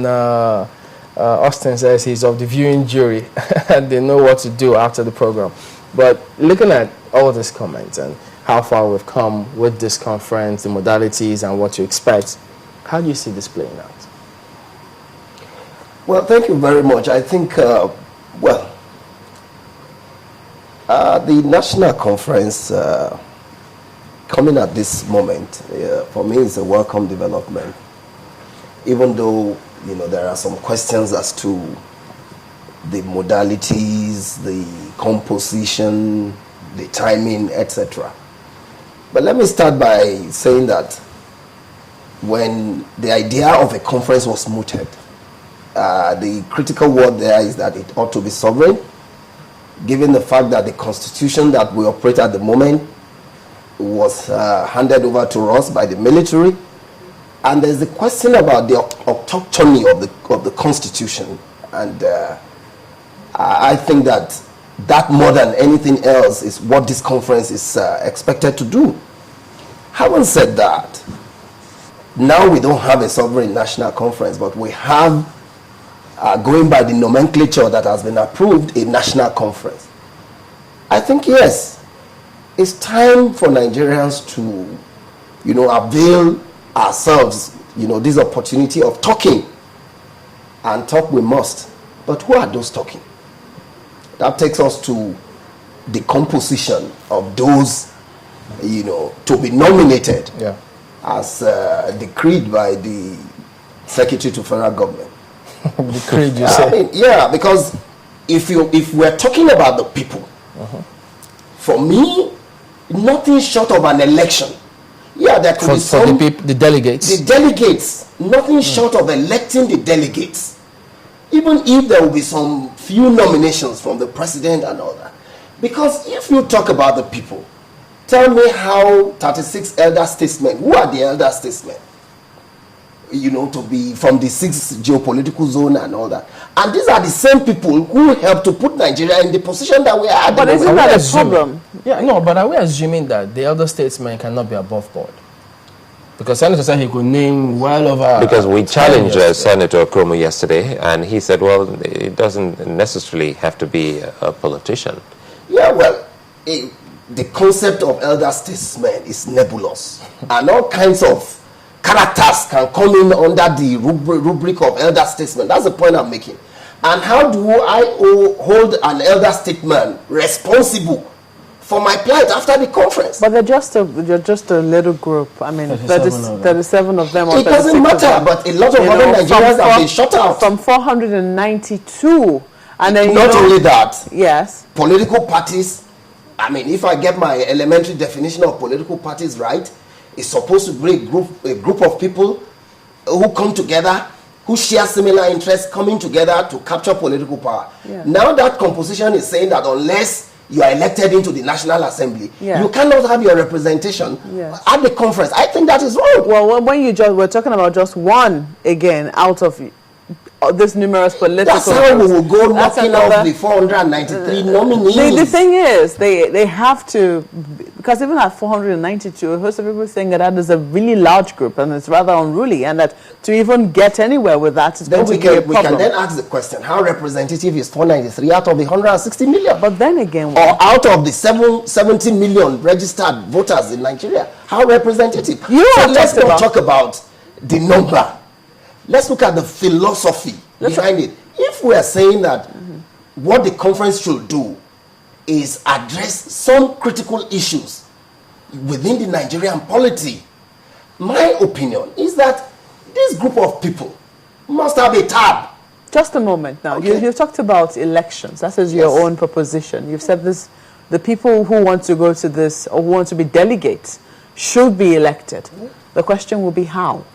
and Austin says he's of the viewing jury and they know what to do after the program. But looking at all these comments and how far we've come with this conference, the modalities and what to expect, how do you see this playing out? Well, thank you very much. I think, the national conference coming at this moment, for me, is a welcome development. Even though, there are some questions as to the modalities, the composition, the timing, etc. But let me start by saying that when the idea of a conference was mooted, the critical word there is that it ought to be sovereign, given the fact that the constitution that we operate at the moment was handed over to us by the military. And there's a question about the autonomy of the constitution. And I think that more than anything else is what this conference is expected to do. Having said that, now we don't have a sovereign national conference, but we have, going by the nomenclature that has been approved, a national conference. I think, yes, it's time for Nigerians to, avail ourselves, this opportunity of talking. And talk we must. But who are those talking? That takes us to the composition of those, to be nominated as decreed by the Secretary to Federal Government. Decreed, you say? Because if we're talking about the people, for me, nothing short of an election. There could be some, the delegates. The delegates, nothing short of electing the delegates. Even if there will be some few nominations from the president and all that. Because if you talk about the people, tell me how 36 elder statesmen, who are the elder statesmen? To be from the 6th geopolitical zone and all that. And these are the same people who helped to put Nigeria in the position that we are at. But isn't that a problem? But are we assuming that the elder statesmen cannot be above board? Because Senator said he could name well over... Because we challenged Senator Kromo yesterday, and he said, well, it doesn't necessarily have to be a politician. The concept of elder statesmen is nebulous. And all kinds of characters can come in under the rubric of elder statesman. That's the point I'm making. And how do I hold an elder statesman responsible for my plight after the conference? But they're just a little group. I mean, 37 of them. It doesn't matter, but a lot of other Nigerians have been shut out. From 492. And then not only that. Yes. Political parties. I mean, if I get my elementary definition of political parties right, it's supposed to bring a group of people who come together, who share similar interests, coming together to capture political power. Now that composition is saying that unless you are elected into the National Assembly, you cannot have your representation at the conference. I think that is wrong. Well, when we're talking about just one, again, out of this numerous political... That's how we will go knocking off the 493 nominees. The thing is, they have to... Because even at 492, a host of people think that is a really large group and it's rather unruly, and that to even get anywhere with that is going to be a problem. We can then ask the question, how representative is 493 out of the 160 million? But then again... Or out of the 70 million registered voters in Nigeria, how representative? Let's not talk about the number. Let's look at the philosophy behind it. If we are saying that what the conference should do is address some critical issues within the Nigerian polity, my opinion is that this group of people must have a tab. Just a moment now. Okay. You've talked about elections. That is your own proposition. You've said this, the people who want to go to this or who want to be delegates should be elected. The question will be how?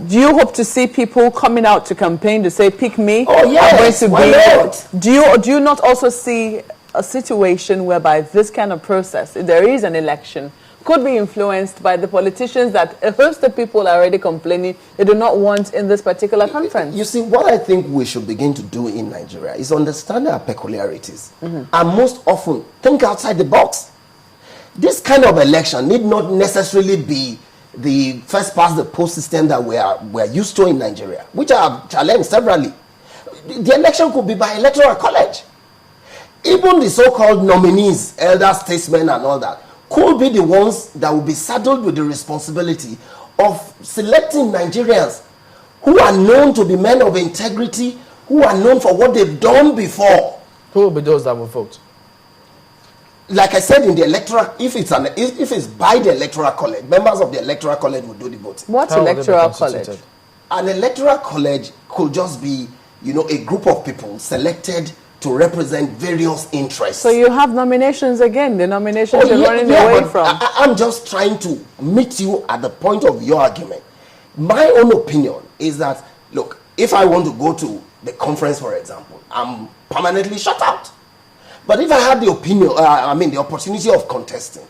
Do you hope to see people coming out to campaign to say, pick me? Yes, why not? Do you not also see a situation whereby this kind of process, if there is an election, could be influenced by the politicians that a host of people are already complaining they do not want in this particular conference? You see, what I think we should begin to do in Nigeria is understand our peculiarities and most often think outside the box. This kind of election need not necessarily be the first past the post system that we're used to in Nigeria, which I have challenged severally. The election could be by Electoral College. Even the so-called nominees, elder statesmen and all that, could be the ones that will be saddled with the responsibility of selecting Nigerians who are known to be men of integrity, who are known for what they've done before. Who will be those that will vote? Like I said, in the electoral, if it's by the Electoral College, members of the Electoral College will do the voting. What's How will they be Electoral constituted? College? An Electoral College could just be, a group of people selected to represent various interests. So you have nominations again, the nominations you're running away but from. I'm just trying to meet you at the point of your argument. My own opinion is that, look, if I want to go to the conference, for example, I'm permanently shut out. But if I had the the opportunity of contesting,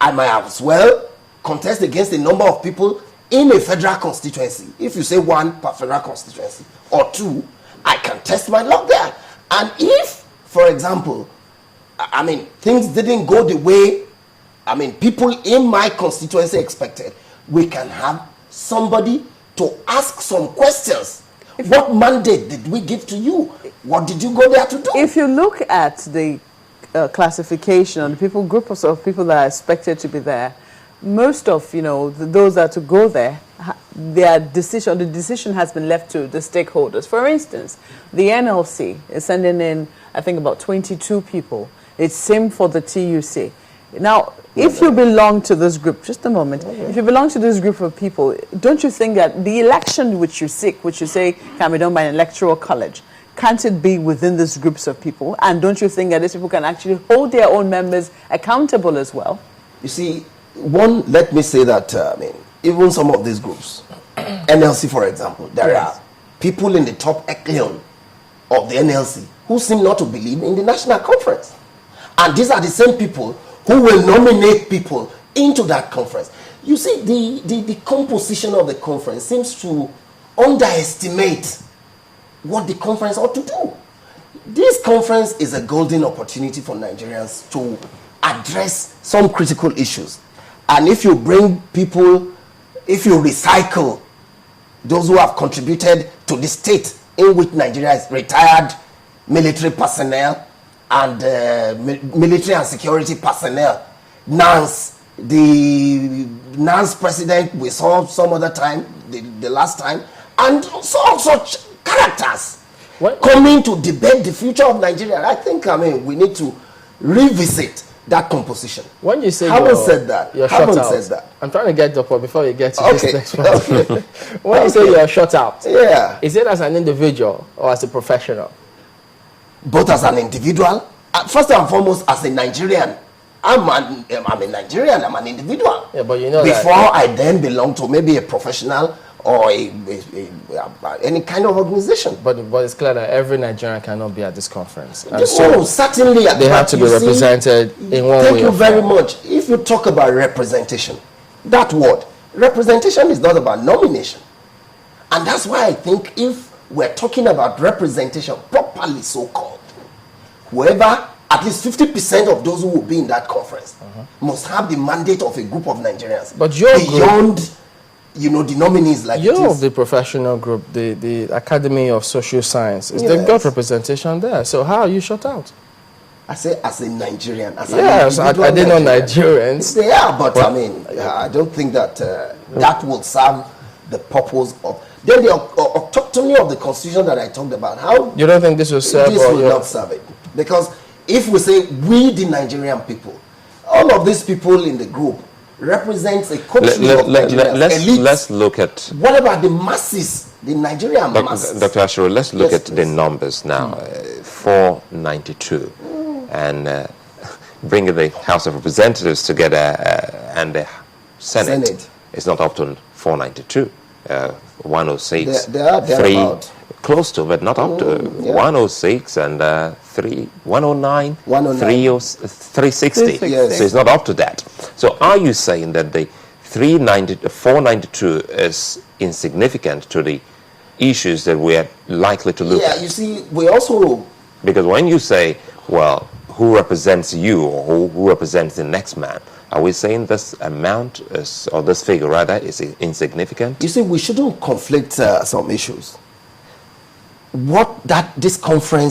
I might as well contest against a number of people in a federal constituency. If you say one per federal constituency or two, I can test my luck there. And if, for example, things didn't go the way, people in my constituency expected, we can have somebody to ask some questions. What mandate did we give to you? What did you go there to do? If you look at the classification on the groups of people that are expected to be there, most of those that to go there, the decision has been left to the stakeholders. For instance, the NLC is sending in, I think, about 22 people. It's same for the TUC. Now, if you belong to this group, just a moment, if you belong to this group of people, don't you think that the election which you seek, which you say can be done by an electoral college, can't it be within these groups of people? And don't you think that these people can actually hold their own members accountable as well? You see, let me say that, even some of these groups, NLC, for example, there are people in the top echelon of the NLC who seem not to believe in the national conference. And these are the same people who will nominate people into that conference. You see, the composition of the conference seems to underestimate what the conference ought to do. This conference is a golden opportunity for Nigerians to address some critical issues. And if you bring people, if you recycle those who have contributed to the state in which Nigeria is, retired military personnel and military and security personnel, the NANS president we saw some other time, the last time, and so such characters coming to debate the future of Nigeria. I think we need to revisit that composition. When you say haven't said that, I'm trying to get the point before you get to this next one. Okay. When you say you're shut out, is it as an individual or as a professional? Both as an individual, first and foremost as a Nigerian. I'm a Nigerian, I'm an individual. Yeah, but you know before I then belong to maybe a professional or any kind of organization. But it's clear that every Nigerian cannot be at this conference. And so certainly they have to be represented in one way. Thank you very much. If you talk about representation, that word, representation is not about nomination. And that's why I think if we're talking about representation, properly so-called, whoever, at least 50% of those who will be in that conference must have the mandate of a group of Nigerians. But your beyond group, the nominees like you're of the professional group, the Academy of Social Sciences. They've got representation there. So how are you shut out? I say as a Nigerian. As I didn't know Nigerians. They are, but I don't think that that will serve the purpose of... Then the autonomy of the constitution that I talked about, how... You don't think this will serve? This will not serve it. Because if we say we, the Nigerian people, all of these people in the group represents a country of Nigerians. Let's look at... What about the masses, the Nigerian masses? Dr. Ashiro, let's look at the numbers now. 492. And bringing the House of Representatives together and the Senate is not up to 492. 106. They're close to, but not up to 106 and 109, 360. Yes. So it's not up to that. So are you saying that the 492 is insignificant to the issues that we're likely to look at? Yeah, you see, we also... Because when you say, well, who represents you or who represents the next man, Are we saying this amount is, or this figure rather, is insignificant? You see, we shouldn't conflict some issues. This conference